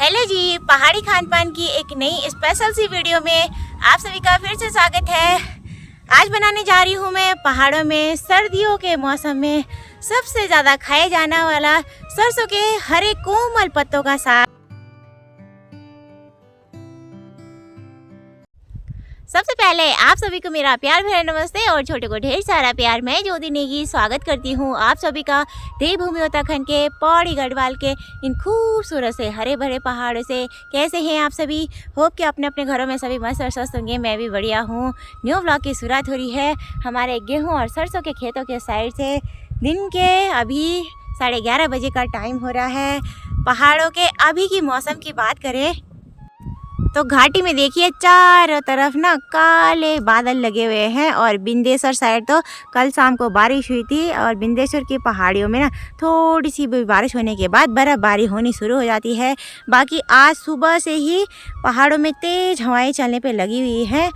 Hello जी, पहाड़ी खान पान की एक नई स्पेशल सी वीडियो में आप सभी का फिर से स्वागत है। आज बनाने जा रही हूँ मैं पहाड़ों में सर्दियों के मौसम में सबसे ज़्यादा खाए जाने वाला सरसों के हरे कोमल पत्तों का साग। सबसे पहले आप सभी को मेरा प्यार भरा नमस्ते और छोटे को ढेर सारा प्यार। मैं ज्योति नेगी स्वागत करती हूँ आप सभी का देवभूमि उत्तराखंड के पौड़ी गढ़वाल के इन खूबसूरत से हरे भरे पहाड़ों से। कैसे हैं आप सभी? होप कि अपने अपने घरों में सभी मस्त और स्वस्थ होंगे। मैं भी बढ़िया हूँ। न्यू ब्लॉग की शुरुआत हो रही है हमारे गेहूँ और सरसों के खेतों के साइड से। दिन के अभी 11:30 बजे का टाइम हो रहा है। पहाड़ों के अभी की मौसम की बात करें तो घाटी में देखिए चारों तरफ ना काले बादल लगे हुए हैं। और बिंदेश्वर साइड तो कल शाम को बारिश हुई थी और बिंदेश्वर की पहाड़ियों में ना थोड़ी सी बारिश होने के बाद बर्फ़बारी होनी शुरू हो जाती है। बाकी आज सुबह से ही पहाड़ों में तेज़ हवाएं चलने पे लगी हुई हैं।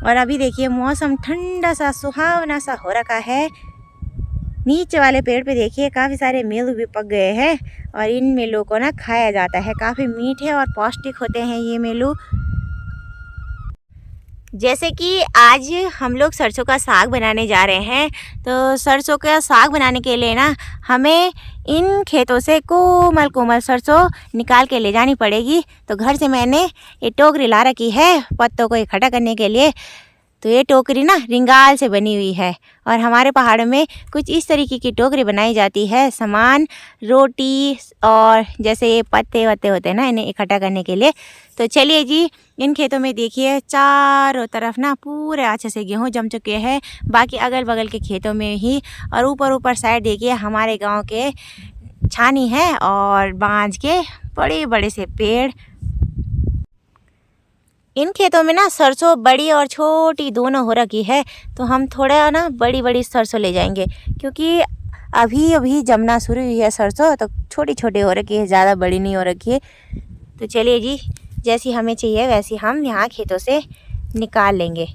और अभी देखिए मौसम ठंडा सा सुहावना सा हो रखा है। नीचे वाले पेड़ पे देखिए काफ़ी सारे मेलू भी पक गए हैं और इन मेलों को ना खाया जाता है। काफ़ी मीठे और पौष्टिक होते हैं ये मेलू। जैसे कि आज हम लोग सरसों का साग बनाने जा रहे हैं, तो सरसों का साग बनाने के लिए ना हमें इन खेतों से कोमल कोमल सरसों निकाल के ले जानी पड़ेगी। तो घर से मैंने ये टोकरी ला रखी है पत्तों को इकट्ठा करने के लिए। तो ये टोकरी ना रिंगाल से बनी हुई है और हमारे पहाड़ों में कुछ इस तरीके की टोकरी बनाई जाती है सामान रोटी और जैसे ये पत्ते वत्ते होते हैं ना इन्हें इकट्ठा करने के लिए। तो चलिए जी, इन खेतों में देखिए चारों तरफ ना पूरे अच्छे से गेहूँ जम चुके हैं। बाकी अगल बगल के खेतों में ही और ऊपर साइड देखिए हमारे गाँव के छानी है और बांज के बड़े बड़े से पेड़। इन खेतों में ना सरसों बड़ी और छोटी दोनों हो रखी है। तो हम थोड़ा ना बड़ी बड़ी सरसों ले जाएंगे क्योंकि अभी अभी जमना शुरू हुई है सरसों। तो छोटी छोटी हो रखी है, ज़्यादा बड़ी नहीं हो रखी है। तो चलिए जी, जैसी हमें चाहिए वैसी हम यहाँ खेतों से निकाल लेंगे।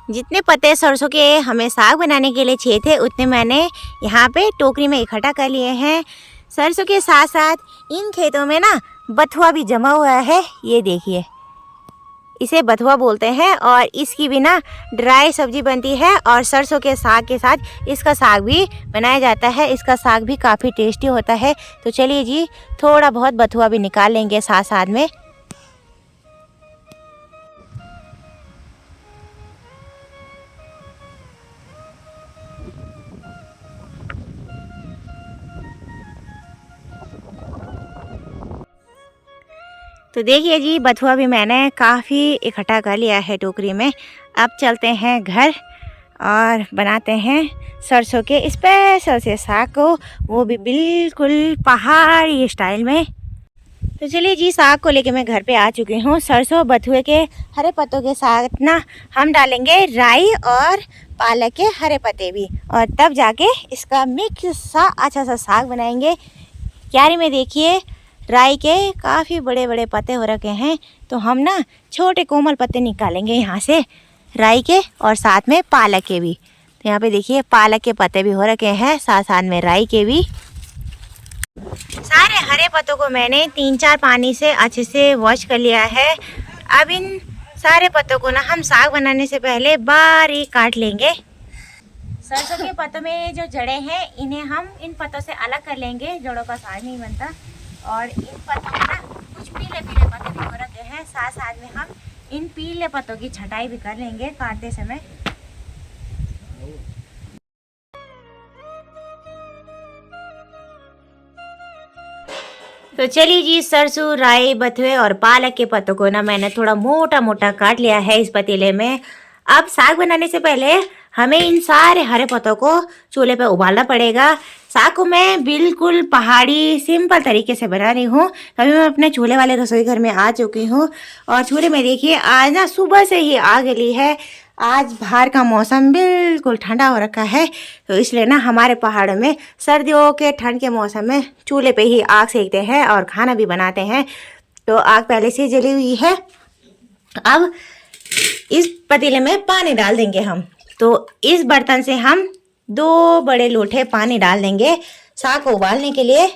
जितने पत्ते सरसों के हमें साग बनाने के लिए चाहिए थे उतने मैंने यहाँ पे टोकरी में इकट्ठा कर लिए हैं। सरसों के साथ साथ इन खेतों में ना बथुआ भी जमा हुआ है। ये देखिए, इसे बथुआ बोलते हैं और इसकी भी ना ड्राई सब्जी बनती है और सरसों के साग के साथ इसका साग भी बनाया जाता है। इसका साग भी काफ़ी टेस्टी होता है। तो चलिए जी, थोड़ा बहुत बथुआ भी निकाल लेंगे साथ साथ में। तो देखिए जी, बथुआ भी मैंने काफ़ी इकट्ठा कर लिया है टोकरी में। अब चलते हैं घर और बनाते हैं सरसों के स्पेशल से साग को, वो भी बिल्कुल पहाड़ी स्टाइल में। तो चलिए जी, साग को लेके मैं घर पे आ चुकी हूँ। सरसों बथुए के हरे पत्तों के साथ ना हम डालेंगे राई और पालक के हरे पत्ते भी, और तब जाके इसका मिक्स सा अच्छा सा साग बनाएंगे। क्यारी में देखिए राई के काफ़ी बड़े बड़े पत्ते हो रखे हैं। तो हम ना छोटे कोमल पत्ते निकालेंगे यहाँ से राई के और साथ में पालक के भी। तो यहाँ पे देखिए पालक के पत्ते भी हो रखे हैं, साथ साथ में राई के भी। सारे हरे पत्तों को मैंने 3-4 पानी से अच्छे से वॉश कर लिया है। अब इन सारे पत्तों को ना हम साग बनाने से पहले बारीक काट लेंगे। सरसों के पत्तों में जो जड़ें हैं इन्हें हम इन पत्तों से अलग कर लेंगे, जड़ों का साग नहीं बनता। और इन पत्तों में ना कुछ पीले पीले पत्ते भी हो रखे हैं। साथ साथ में हम इन पीले पत्तों की छटाई भी कर लेंगे काटते समय। तो चलिए जी, सरसों राई बथुए और पालक के पत्तों को ना मैंने थोड़ा मोटा मोटा काट लिया है इस पतीले में। अब साग बनाने से पहले हमें इन सारे हरे पत्तों को चूल्हे पे उबालना पड़ेगा। साग को मैं बिल्कुल पहाड़ी सिंपल तरीके से बना रही हूँ। अभी मैं अपने चूल्हे वाले रसोई घर में आ चुकी हूँ और चूल्हे में देखिए आज ना सुबह से ही आग जली है। आज बाहर का मौसम बिल्कुल ठंडा हो रखा है, तो इसलिए ना हमारे पहाड़ों में सर्दियों के ठंड के मौसम में चूल्हे पे ही आग सेकते हैं और खाना भी बनाते हैं। तो आग पहले से जली हुई है। अब इस पतीले में पानी डाल देंगे हम। तो इस बर्तन से हम 2 बड़े लोटे पानी डाल देंगे साग को उबालने के लिए।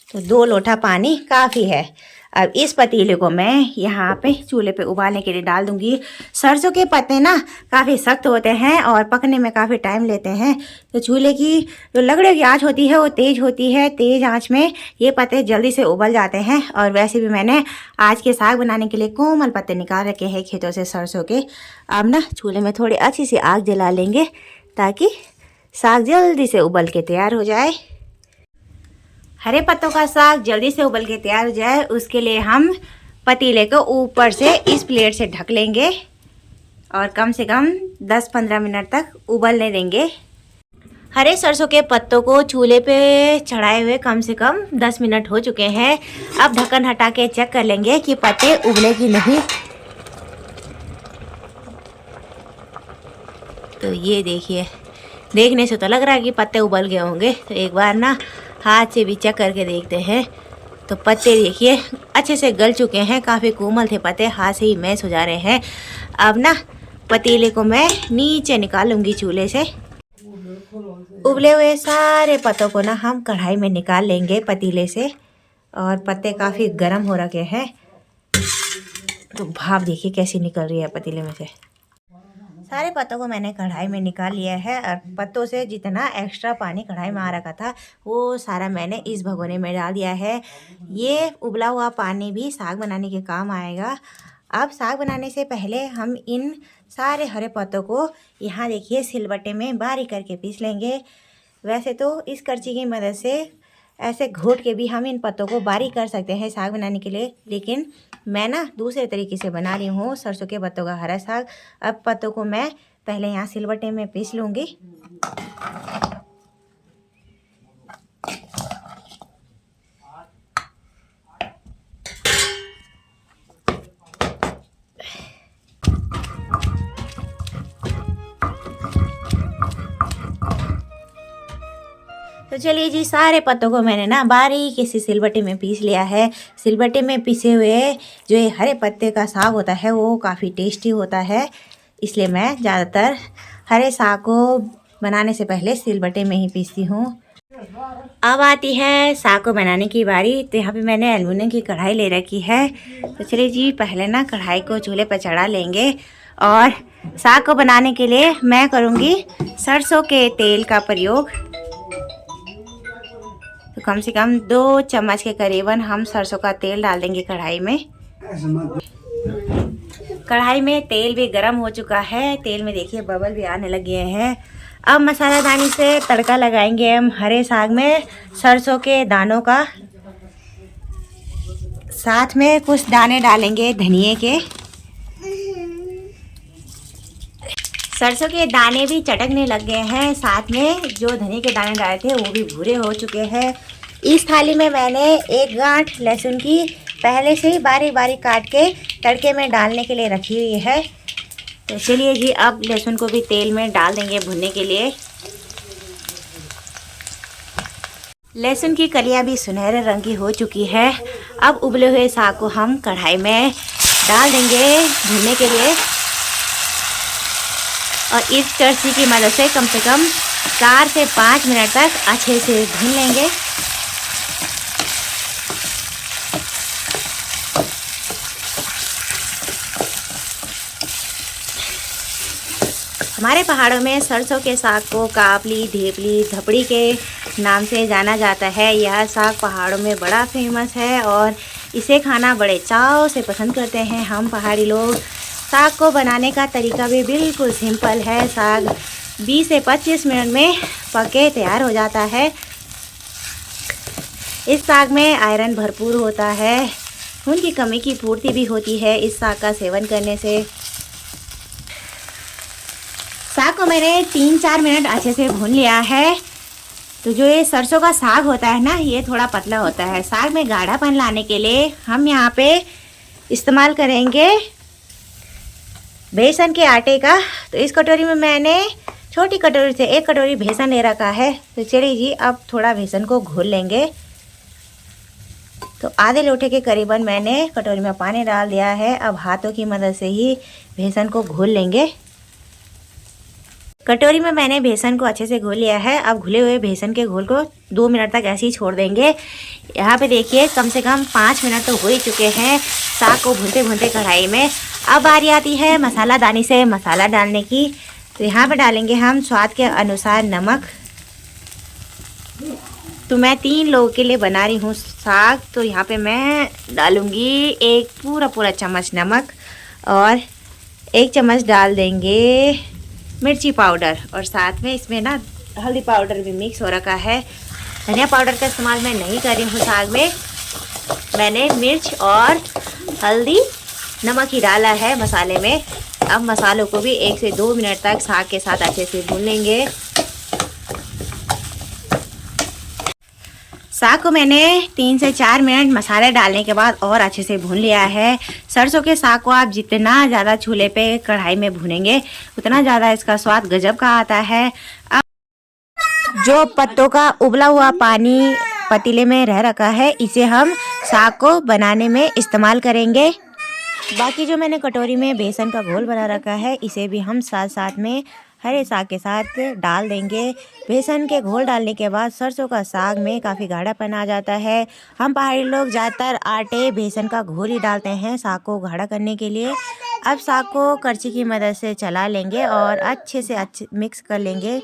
तो 2 लोटा पानी काफ़ी है। अब इस पतीले को मैं यहाँ पे चूल्हे पे उबालने के लिए डाल दूँगी। सरसों के पत्ते ना काफ़ी सख्त होते हैं और पकने में काफ़ी टाइम लेते हैं। तो चूल्हे की जो लकड़ियों की आंच होती है वो तेज़ होती है। तेज़ आंच में ये पत्ते जल्दी से उबल जाते हैं। और वैसे भी मैंने आज के साग बनाने के लिए कोमल पत्ते निकाल रखे हैं खेतों से सरसों के। अब ना चूल्हे में थोड़ी अच्छी सी आग जला लेंगे ताकि साग जल्दी से उबल के तैयार हो जाए। हरे पत्तों का साग जल्दी से उबल के तैयार हो जाए, उसके लिए हम पतीले को ऊपर से इस प्लेट से ढक लेंगे और कम से कम 10-15 मिनट तक उबलने देंगे। हरे सरसों के पत्तों को चूल्हे पे चढ़ाए हुए कम से कम 10 मिनट हो चुके हैं। अब ढक्कन हटा के चेक कर लेंगे कि पत्ते उबले कि नहीं। तो ये देखिए, देखने से तो लग रहा है कि पत्ते उबल गए होंगे। तो एक बार ना हाथ से भी चेक करके देखते हैं। तो पत्ते देखिए अच्छे से गल चुके हैं, काफ़ी कोमल थे पत्ते, हाथ से ही मैश हो जा रहे हैं। अब ना पतीले को मैं नीचे निकालूंगी चूल्हे से। उबले हुए सारे पत्तों को ना हम कढ़ाई में निकाल लेंगे पतीले से। और पत्ते काफ़ी गर्म हो रखे हैं, तो भाप देखिए कैसी निकल रही है पतीले में से। सारे पत्तों को मैंने कढ़ाई में निकाल लिया है और पत्तों से जितना एक्स्ट्रा पानी कढ़ाई में आ रखा था वो सारा मैंने इस भगोने में डाल दिया है। ये उबला हुआ पानी भी साग बनाने के काम आएगा। अब साग बनाने से पहले हम इन सारे हरे पत्तों को यहाँ देखिए सिलबट्टे में बारीक करके पीस लेंगे। वैसे तो इस करछी की मदद से ऐसे घोट के भी हम इन पत्तों को बारीक कर सकते हैं साग बनाने के लिए, लेकिन मैं ना दूसरे तरीके से बना रही हूँ सरसों के पत्तों का हरा साग। अब पत्तों को मैं पहले यहाँ सिलबट्टे में पीस लूँगी। तो चलिए जी, सारे पत्तों को मैंने ना बारीक इसी सिलबट्टे में पीस लिया है। सिलबट्टे में पिसे हुए जो ये हरे पत्ते का साग होता है वो काफ़ी टेस्टी होता है, इसलिए मैं ज़्यादातर हरे साग को बनाने से पहले सिलबट्टे में ही पीसती हूँ। अब आती है साग को बनाने की बारी। तो यहाँ पे मैंने एल्युमिनियम की कढ़ाई ले रखी है। तो चलिए जी, पहले ना कढ़ाई को चूल्हे पर चढ़ा लेंगे और साग को बनाने के लिए मैं करूँगी सरसों के तेल का प्रयोग। तो कम से कम 2 चम्मच के करीबन हम सरसों का तेल डाल देंगे कढ़ाई में। कढ़ाई में तेल भी गर्म हो चुका है। तेल में देखिए बबल भी आने लगे हैं। अब मसालादानी से तड़का लगाएंगे हम हरे साग में सरसों के दानों का। साथ में कुछ दाने डालेंगे धनिए के। सरसों के दाने भी चटकने लग गए हैं। साथ में जो धनिए के दाने डाले थे वो भी भूरे हो चुके हैं। इस थाली में मैंने 1 गांठ लहसुन की पहले से ही बारीक बारीक काट के तड़के में डालने के लिए रखी हुई है। तो चलिए जी, अब लहसुन को भी तेल में डाल देंगे भुनने के लिए। लहसुन की कलियां भी सुनहरे रंग की हो चुकी है। अब उबले हुए साग को हम कढ़ाई में डाल देंगे भुनने के लिए और इस करछी की मदद से कम 4 से 5 मिनट तक अच्छे से भून लेंगे। हमारे पहाड़ों में सरसों के साग को कापली, ढेपली, धपड़ी के नाम से जाना जाता है। यह साग पहाड़ों में बड़ा फेमस है और इसे खाना बड़े चाव से पसंद करते हैं हम पहाड़ी लोग। साग को बनाने का तरीका भी बिल्कुल सिंपल है। साग 20 से 25 मिनट में पके तैयार हो जाता है। इस साग में आयरन भरपूर होता है। खून की कमी की पूर्ति भी होती है इस साग का सेवन करने से। साग को मैंने 3-4 मिनट अच्छे से भून लिया है। तो जो ये सरसों का साग होता है ना, ये थोड़ा पतला होता है। साग में गाढ़ापन लाने के लिए हम यहाँ पे इस्तेमाल करेंगे बेसन के आटे का। तो इस कटोरी में मैंने छोटी कटोरी से 1 कटोरी बेसन ले रखा है। तो चलिए जी अब थोड़ा बेसन को घोल लेंगे। तो आधे लोटे के करीबन मैंने कटोरी में पानी डाल दिया है। अब हाथों की मदद से ही बेसन को घोल लेंगे। कटोरी में मैंने बेसन को अच्छे से घोल लिया है। अब घुले हुए बेसन के घोल को 2 मिनट तक ऐसे ही छोड़ देंगे। यहाँ पे देखिए कम से कम 5 मिनट तो हो ही चुके हैं साग को भूनते भूनते कढ़ाई में। अब बारी आती है मसाला दानी से मसाला डालने की। तो यहाँ पे डालेंगे हम स्वाद के अनुसार नमक। तो मैं 3 लोगों के लिए बना रही हूँ साग, तो यहाँ पे मैं डालूँगी एक पूरा चम्मच नमक और 1 चम्मच डाल देंगे मिर्ची पाउडर, और साथ में इसमें ना हल्दी पाउडर भी मिक्स हो रखा है। धनिया पाउडर का इस्तेमाल मैं नहीं कर रही हूँ साग में। मैंने मिर्च और हल्दी नमक ही डाला है मसाले में। अब मसालों को भी 1 से 2 मिनट तक साग के साथ अच्छे से भून लेंगे। साग को मैंने 3 से 4 मिनट मसाले डालने के बाद और अच्छे से भून लिया है। सरसों के साग को आप जितना ज़्यादा चूल्हे पे कढ़ाई में भूनेंगे उतना ज़्यादा इसका स्वाद गजब का आता है। अब जो पत्तों का उबला हुआ पानी पतीले में रह रखा है इसे हम साग को बनाने में इस्तेमाल करेंगे। बाकी जो मैंने कटोरी में बेसन का घोल बना रखा है इसे भी हम साथ साथ में हरे साग के साथ डाल देंगे। बेसन के घोल डालने के बाद सरसों का साग में काफ़ी गाढ़ापन आ जाता है। हम पहाड़ी लोग ज़्यादातर आटे बेसन का घोल ही डालते हैं साग को गाढ़ा करने के लिए। अब साग को करछी की मदद से चला लेंगे और अच्छे से मिक्स कर लेंगे।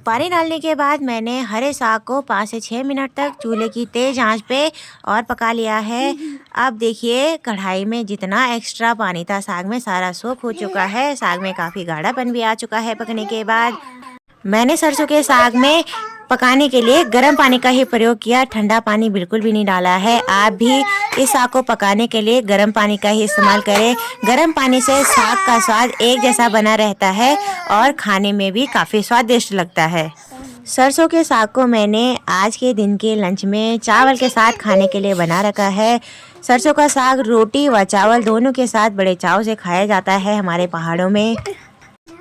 पानी डालने के बाद मैंने हरे साग को 5 से 6 मिनट तक चूल्हे की तेज़ आंच पे और पका लिया है। अब देखिए कढ़ाई में जितना एक्स्ट्रा पानी था साग में सारा सोख हो चुका है। साग में काफ़ी गाढ़ापन भी आ चुका है पकने के बाद। मैंने सरसों के साग में पकाने के लिए गर्म पानी का ही प्रयोग किया, ठंडा पानी बिल्कुल भी नहीं डाला है। आप भी इस साग को पकाने के लिए गर्म पानी का ही इस्तेमाल करें। गर्म पानी से साग का स्वाद एक जैसा बना रहता है और खाने में भी काफ़ी स्वादिष्ट लगता है। सरसों के साग को मैंने आज के दिन के लंच में चावल के साथ खाने के लिए बना रखा है। सरसों का साग रोटी व चावल दोनों के साथ बड़े चाव से खाया जाता है हमारे पहाड़ों में।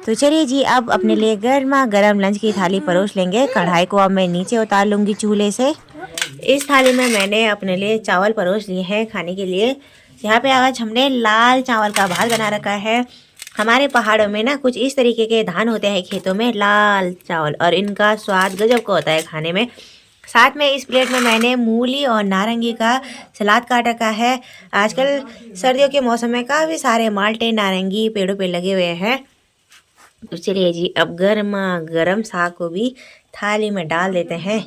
तो चलिए जी अब अपने लिए गर्मा गर्म लंच की थाली परोस लेंगे। कढ़ाई को अब मैं नीचे उतार लूँगी चूल्हे से। इस थाली में मैंने अपने लिए चावल परोस लिए हैं खाने के लिए। यहाँ पे आज हमने लाल चावल का भात बना रखा है। हमारे पहाड़ों में ना कुछ इस तरीके के धान होते हैं खेतों में, लाल चावल, और इनका स्वाद गजब का होता है खाने में। साथ में इस प्लेट में मैंने मूली और नारंगी का सलाद काट रखा है। आजकल सर्दियों के मौसम में काफ़ी सारे माल्टे नारंगी पेड़ों पे लगे हुए हैं। तो चलिए जी अब गर्मा गर्म साग को भी थाली में डाल देते हैं।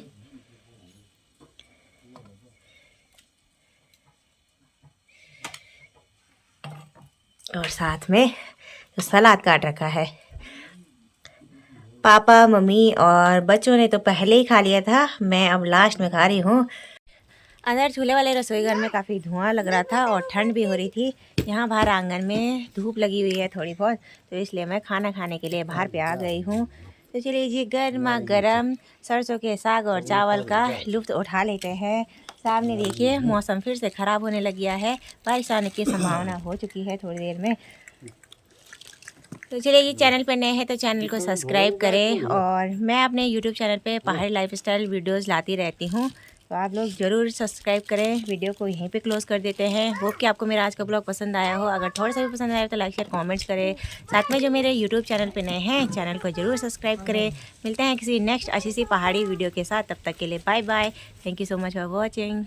और साथ में तो सलाद काट रखा है। पापा मम्मी और बच्चों ने तो पहले ही खा लिया था, मैं अब लास्ट में खा रही हूँ। अंदर चूल्हे वाले रसोई घर में काफ़ी धुआं लग रहा था और ठंड भी हो रही थी। यहाँ बाहर आंगन में धूप लगी हुई है थोड़ी बहुत, तो इसलिए मैं खाना खाने के लिए बाहर पे आ गई हूँ। तो चलिए जी गर्मा गर्म सरसों के साग और चावल का लुत्फ़ उठा लेते हैं। सामने देखिए मौसम फिर से ख़राब होने लग गया है, बारिश आने की संभावना हो चुकी है थोड़ी देर में। तो चलिए ये चैनल पर नए हैं तो चैनल को सब्सक्राइब करें। और मैं अपने यूट्यूब चैनल पे पहाड़ी लाइफस्टाइल वीडियोस लाती रहती हूँ, तो आप लोग ज़रूर सब्सक्राइब करें। वीडियो को यहीं पे क्लोज़ कर देते हैं। होप कि आपको मेरा आज का ब्लॉग पसंद आया हो। अगर थोड़ा सा भी पसंद आया तो लाइक शेयर कमेंट्स करें। साथ में जो मेरे यूट्यूब चैनल पे नए हैं चैनल को ज़रूर सब्सक्राइब करें। मिलते हैं किसी नेक्स्ट अच्छी सी पहाड़ी वीडियो के साथ, तब तक के लिए bye bye. Thank you so much for watching.